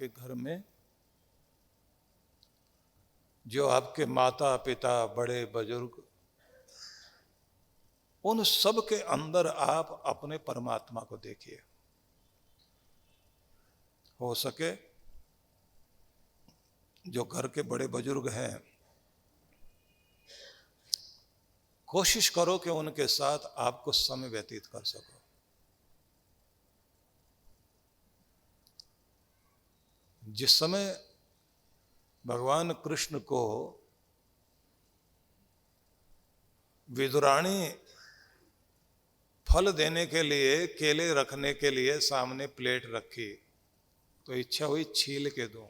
आपके घर में जो आपके माता पिता बड़े बुजुर्ग, उन सब के अंदर आप अपने परमात्मा को देखिए। हो सके जो घर के बड़े बुजुर्ग हैं, कोशिश करो कि उनके साथ आप कुछ समय व्यतीत कर सको। जिस समय भगवान कृष्ण को विदुराणी फल देने के लिए, केले रखने के लिए सामने प्लेट रखी, तो इच्छा हुई छील के दूं,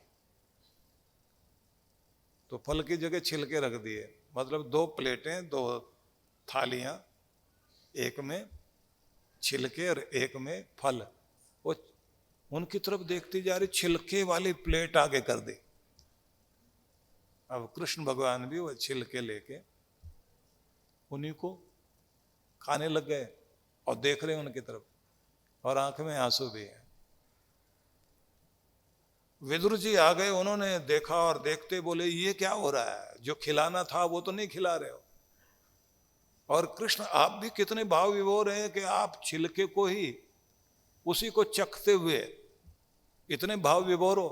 तो फल की जगह छिलके रख दिए। मतलब 2 प्लेटें, 2 थालियां, एक में छिलके और एक में फल। वो उनकी तरफ देखती जा रही, छिलके वाली प्लेट आगे कर दी। अब कृष्ण भगवान भी वो छिलके लेके उन्हीं को खाने लग गए और देख रहे हैं उनकी तरफ, और आंख में आंसू भी है। विदुर जी आ गए, उन्होंने देखा और देखते बोले ये क्या हो रहा है, जो खिलाना था वो तो नहीं खिला रहे हो। और कृष्ण आप भी कितने भाव विभोर हैं कि आप छिलके को ही, उसी को चखते हुए इतने भाव विभोर हो।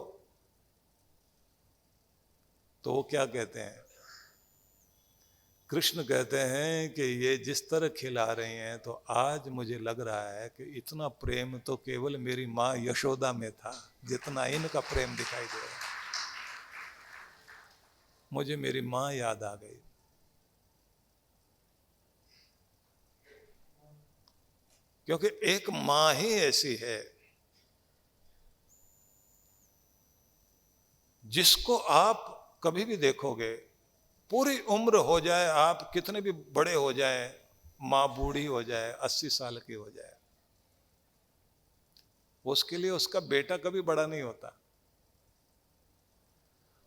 तो वो क्या कहते हैं, कृष्ण कहते हैं कि ये जिस तरह खिला रही हैं, तो आज मुझे लग रहा है कि इतना प्रेम तो केवल मेरी माँ यशोदा में था, जितना इनका प्रेम दिखाई दे रहा है। मुझे मेरी माँ याद आ गई। क्योंकि एक माँ ही ऐसी है जिसको आप कभी भी देखोगे, पूरी उम्र हो जाए, आप कितने भी बड़े हो जाए, माँ बूढ़ी हो जाए, 80 साल की हो जाए, उसके लिए उसका बेटा कभी बड़ा नहीं होता।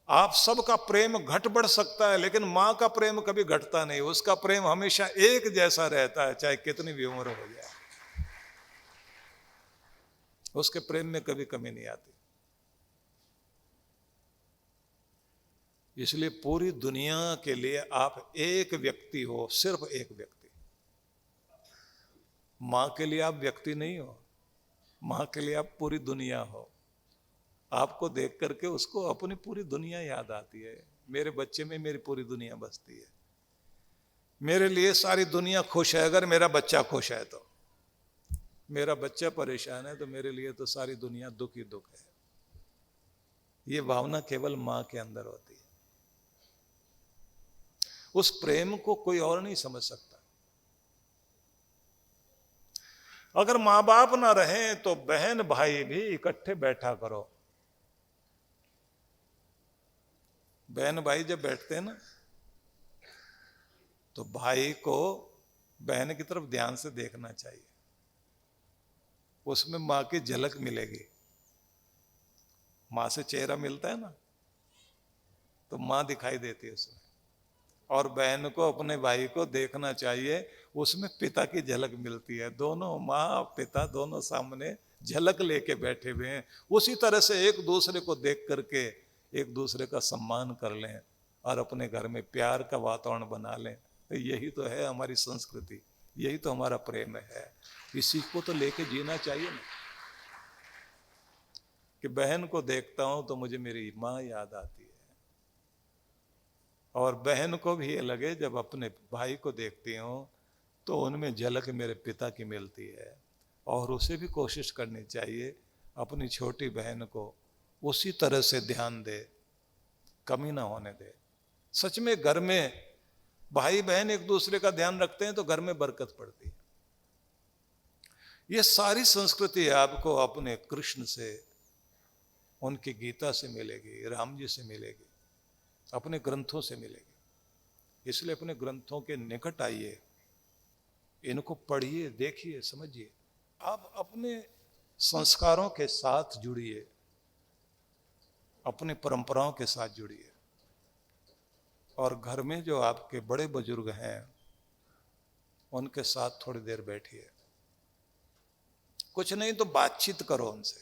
आप सबका प्रेम घट बढ़ सकता है, लेकिन माँ का प्रेम कभी घटता नहीं। उसका प्रेम हमेशा एक जैसा रहता है, चाहे कितनी भी उम्र हो जाए। उसके प्रेम में कभी कमी नहीं आती। इसलिए पूरी दुनिया के लिए आप एक व्यक्ति हो, सिर्फ एक व्यक्ति। मां के लिए आप व्यक्ति नहीं हो, मां के लिए आप पूरी दुनिया हो। आपको देख करके उसको अपनी पूरी दुनिया याद आती है। मेरे बच्चे में मेरी पूरी दुनिया बसती है। मेरे लिए सारी दुनिया खुश है अगर मेरा बच्चा खुश है। तो मेरा बच्चा परेशान है तो मेरे लिए तो सारी दुनिया दुख ही दुख है। ये भावना केवल मां के अंदर होती है। उस प्रेम को कोई और नहीं समझ सकता। अगर मां बाप ना रहे तो बहन भाई भी इकट्ठे बैठा करो। बहन भाई जब बैठते हैं ना, तो भाई को बहन की तरफ ध्यान से देखना चाहिए। उसमें मां की झलक मिलेगी। मां से चेहरा मिलता है ना, तो मां दिखाई देती है उसमें। और बहन को अपने भाई को देखना चाहिए, उसमें पिता की झलक मिलती है। दोनों माँ पिता दोनों सामने झलक लेके बैठे हुए हैं। उसी तरह से एक दूसरे को देख करके एक दूसरे का सम्मान कर लें और अपने घर में प्यार का वातावरण बना लें। तो यही तो है हमारी संस्कृति, यही तो हमारा प्रेम है। इसी को तो लेके जीना चाहिए ना, कि बहन को देखता हूं तो मुझे मेरी माँ याद आती है। और बहन को भी ये लगे जब अपने भाई को देखती हूँ तो उनमें झलक मेरे पिता की मिलती है। और उसे भी कोशिश करनी चाहिए अपनी छोटी बहन को उसी तरह से ध्यान दे, कमी ना होने दे। सच में घर में भाई बहन एक दूसरे का ध्यान रखते हैं तो घर में बरकत पड़ती है। ये सारी संस्कृति आपको अपने कृष्ण से, उनकी गीता से मिलेगी, राम जी से मिलेगी, अपने ग्रंथों से मिलेगी। इसलिए अपने ग्रंथों के निकट आइए, इनको पढ़िए, देखिए, समझिए। आप अपने संस्कारों के साथ जुड़िए, अपनी परंपराओं के साथ जुड़िए। और घर में जो आपके बड़े बुजुर्ग हैं उनके साथ थोड़ी देर बैठिए। कुछ नहीं तो बातचीत करो उनसे।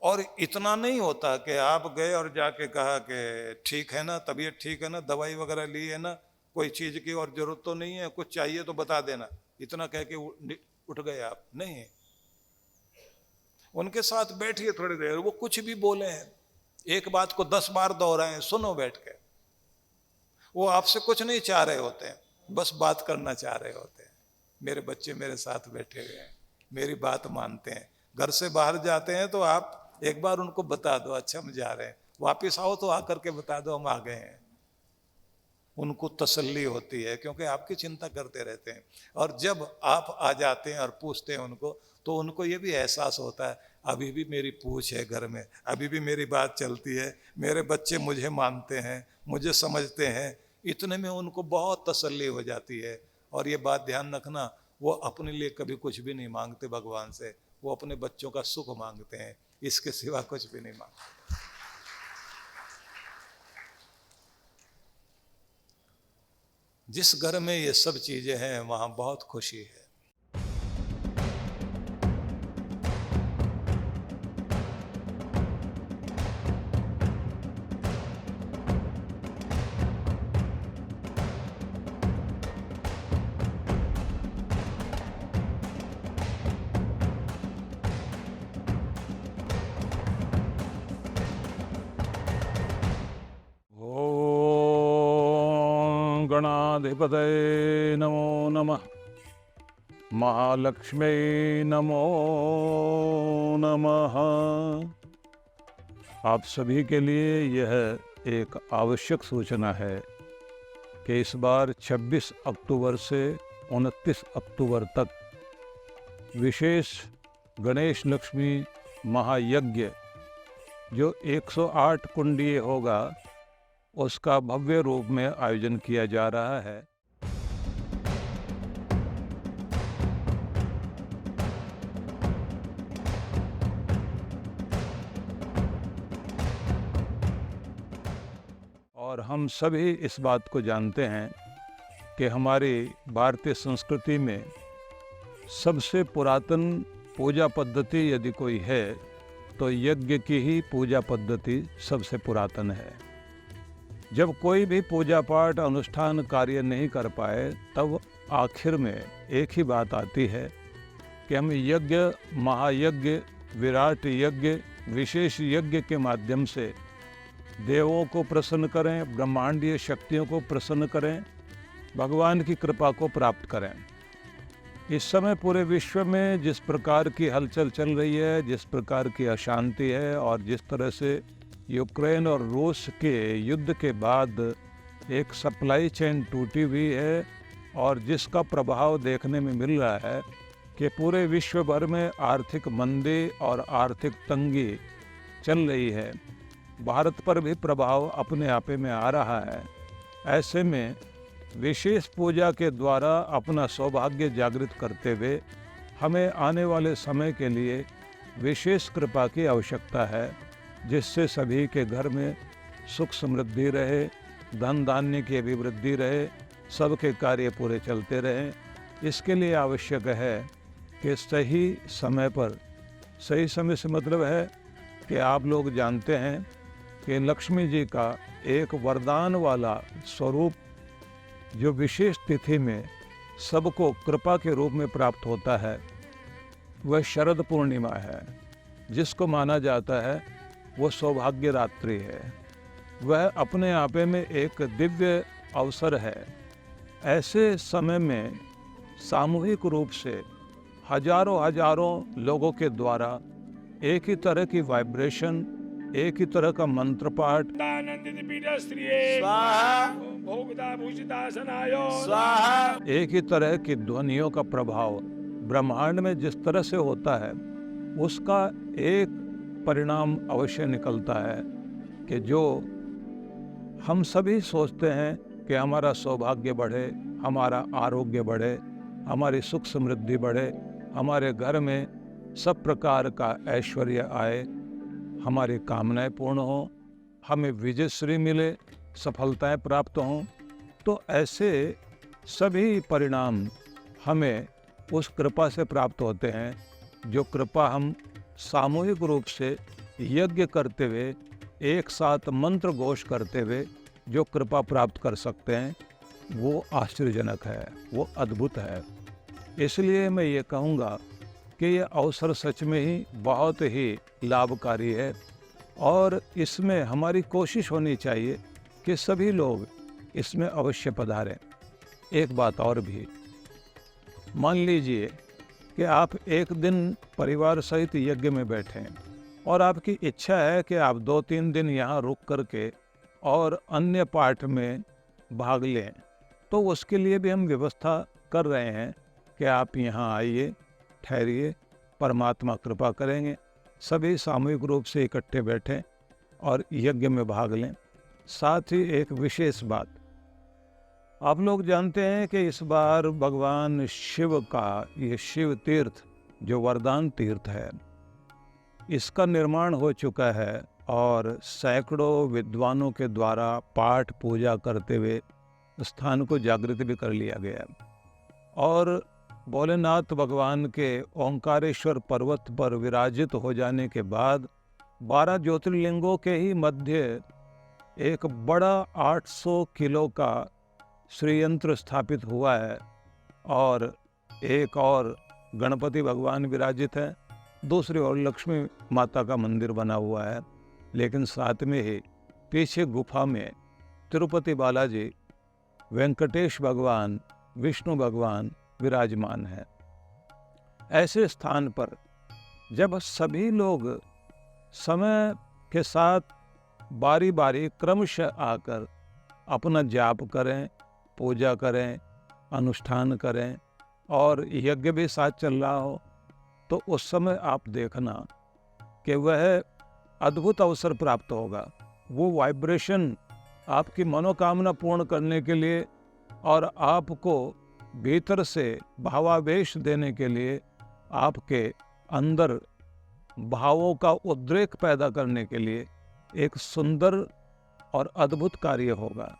और इतना नहीं होता कि आप गए और जाके कहा कि ठीक है ना, तबीयत ठीक है ना, दवाई वगैरह ली है ना, कोई चीज की और जरूरत तो नहीं है, कुछ चाहिए तो बता देना, इतना कह के उठ गए आप। नहीं, उनके साथ बैठिए थोड़ी देर, वो कुछ भी बोले हैं, एक बात को 10 बार दोहराएं, सुनो बैठ के। वो आपसे कुछ नहीं चाह रहे होते हैं, बस बात करना चाह रहे होते हैं। मेरे बच्चे मेरे साथ बैठे हुए हैं, मेरी बात मानते हैं। घर से बाहर जाते हैं तो आप एक बार उनको बता दो, अच्छा हम जा रहे हैं, वापिस आओ तो आकर के बता दो हम आ गए हैं। उनको तसल्ली होती है, क्योंकि आपकी चिंता करते रहते हैं। और जब आप आ जाते हैं और पूछते हैं उनको, तो उनको ये भी एहसास होता है अभी भी मेरी पूछ है घर में, अभी भी मेरी बात चलती है, मेरे बच्चे मुझे मानते हैं, मुझे समझते हैं। इतने में उनको बहुत तसल्ली हो जाती है। और ये बात ध्यान रखना, वो अपने लिए कभी कुछ भी नहीं मांगते भगवान से, वो अपने बच्चों का सुख मांगते हैं, इसके सिवा कुछ भी नहीं मांगते। जिस घर में ये सब चीजें हैं वहां बहुत खुशी है। गणाधिपतये नमो नमः। महालक्ष्मी नमो नमः। आप सभी के लिए यह एक आवश्यक सूचना है कि इस बार 26 अक्टूबर से 29 अक्टूबर तक विशेष गणेश लक्ष्मी महायज्ञ जो 108 कुंडीय होगा, उसका भव्य रूप में आयोजन किया जा रहा है। और हम सभी इस बात को जानते हैं कि हमारी भारतीय संस्कृति में सबसे पुरातन पूजा पद्धति यदि कोई है तो यज्ञ की ही पूजा पद्धति सबसे पुरातन है। जब कोई भी पूजा पाठ अनुष्ठान कार्य नहीं कर पाए, तब आखिर में एक ही बात आती है कि हम यज्ञ, महायज्ञ, विराट यज्ञ, विशेष यज्ञ के माध्यम से देवों को प्रसन्न करें, ब्रह्मांडीय शक्तियों को प्रसन्न करें, भगवान की कृपा को प्राप्त करें। इस समय पूरे विश्व में जिस प्रकार की हलचल चल रही है, जिस प्रकार की अशांति है, और जिस तरह से यूक्रेन और रूस के युद्ध के बाद एक सप्लाई चेन टूटी हुई है, और जिसका प्रभाव देखने में मिल रहा है कि पूरे विश्व भर में आर्थिक मंदी और आर्थिक तंगी चल रही है, भारत पर भी प्रभाव अपने आपे में आ रहा है। ऐसे में विशेष पूजा के द्वारा अपना सौभाग्य जागृत करते हुए हमें आने वाले समय के लिए विशेष कृपा की आवश्यकता है, जिससे सभी के घर में सुख समृद्धि रहे, धन धान्य की अभिवृद्धि रहे, सबके कार्य पूरे चलते रहें। इसके लिए आवश्यक है कि सही समय पर, सही समय से मतलब है कि आप लोग जानते हैं कि लक्ष्मी जी का एक वरदान वाला स्वरूप जो विशेष तिथि में सबको कृपा के रूप में प्राप्त होता है, वह शरद पूर्णिमा है, जिसको माना जाता है वो सौभाग्य रात्रि है। वह अपने आपे में एक दिव्य अवसर है। ऐसे समय में सामूहिक रूप से हजारों लोगों के द्वारा एक ही तरह की वाइब्रेशन, एक ही तरह का मंत्र पाठ, एक ही तरह की ध्वनियों का प्रभाव ब्रह्मांड में जिस तरह से होता है, उसका एक परिणाम अवश्य निकलता है कि जो हम सभी सोचते हैं कि हमारा सौभाग्य बढ़े, हमारा आरोग्य बढ़े, हमारी सुख समृद्धि बढ़े, हमारे घर में सब प्रकार का ऐश्वर्य आए, हमारी कामनाएं पूर्ण हों, हमें विजयश्री मिले, सफलताएं प्राप्त हों, तो ऐसे सभी परिणाम हमें उस कृपा से प्राप्त होते हैं, जो कृपा हम सामूहिक रूप से यज्ञ करते हुए, एक साथ मंत्र घोष करते हुए जो कृपा प्राप्त कर सकते हैं, वो आश्चर्यजनक है, वो अद्भुत है। इसलिए मैं ये कहूँगा कि ये अवसर सच में ही बहुत ही लाभकारी है और इसमें हमारी कोशिश होनी चाहिए कि सभी लोग इसमें अवश्य पधारें। एक बात और भी, मान लीजिए कि आप एक दिन परिवार सहित यज्ञ में बैठें और आपकी इच्छा है कि आप 2-3 दिन यहाँ रुक करके और अन्य पाठ में भाग लें, तो उसके लिए भी हम व्यवस्था कर रहे हैं कि आप यहाँ आइए, ठहरिए, परमात्मा कृपा करेंगे, सभी सामूहिक रूप से इकट्ठे बैठें और यज्ञ में भाग लें। साथ ही एक विशेष बात, आप लोग जानते हैं कि इस बार भगवान शिव का ये शिव तीर्थ जो वरदान तीर्थ है, इसका निर्माण हो चुका है और सैकड़ों विद्वानों के द्वारा पाठ पूजा करते हुए स्थान को जागृत भी कर लिया गया और भोलेनाथ भगवान के ओंकारेश्वर पर्वत पर विराजित हो जाने के बाद 12 ज्योतिर्लिंगों के ही मध्य एक बड़ा 800 किलो का श्रीयंत्र स्थापित हुआ है और एक और गणपति भगवान विराजित है, दूसरी ओर लक्ष्मी माता का मंदिर बना हुआ है, लेकिन साथ में ही पीछे गुफा में तिरुपति बालाजी, वेंकटेश भगवान, विष्णु भगवान विराजमान है। ऐसे स्थान पर जब सभी लोग समय के साथ बारी बारी क्रमशः आकर अपना जाप करें, पूजा करें, अनुष्ठान करें और यज्ञ भी साथ चल रहा हो, तो उस समय आप देखना कि वह अद्भुत अवसर प्राप्त होगा। वो वाइब्रेशन आपकी मनोकामना पूर्ण करने के लिए और आपको भीतर से भावावेश देने के लिए, आपके अंदर भावों का उद्रेक पैदा करने के लिए एक सुंदर और अद्भुत कार्य होगा।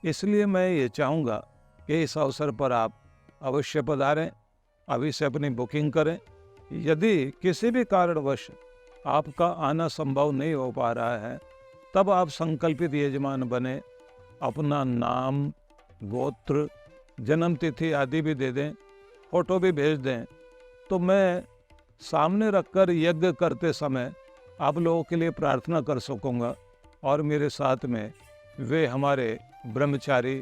इसलिए मैं ये चाहूँगा कि इस अवसर पर आप अवश्य पधारें, अभी से अपनी बुकिंग करें। यदि किसी भी कारणवश आपका आना संभव नहीं हो पा रहा है, तब आप संकल्पित यजमान बने, अपना नाम, गोत्र, जन्म तिथि आदि भी दे दें, फोटो भी भेज दें, तो मैं सामने रखकर यज्ञ करते समय आप लोगों के लिए प्रार्थना कर सकूँगा और मेरे साथ में वे हमारे ब्रह्मचारी,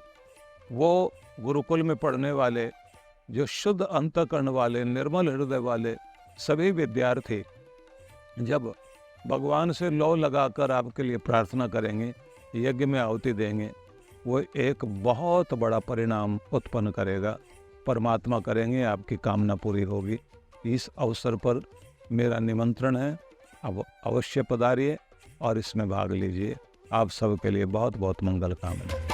वो गुरुकुल में पढ़ने वाले, जो शुद्ध अंतःकरण वाले, निर्मल हृदय वाले सभी विद्यार्थी जब भगवान से लौ लगाकर आपके लिए प्रार्थना करेंगे, यज्ञ में आहुति देंगे, वो एक बहुत बड़ा परिणाम उत्पन्न करेगा। परमात्मा करेंगे, आपकी कामना पूरी होगी। इस अवसर पर मेरा निमंत्रण है, अब अवश्य पधारिए और इसमें भाग लीजिए। आप सबके लिए बहुत बहुत मंगल कामना।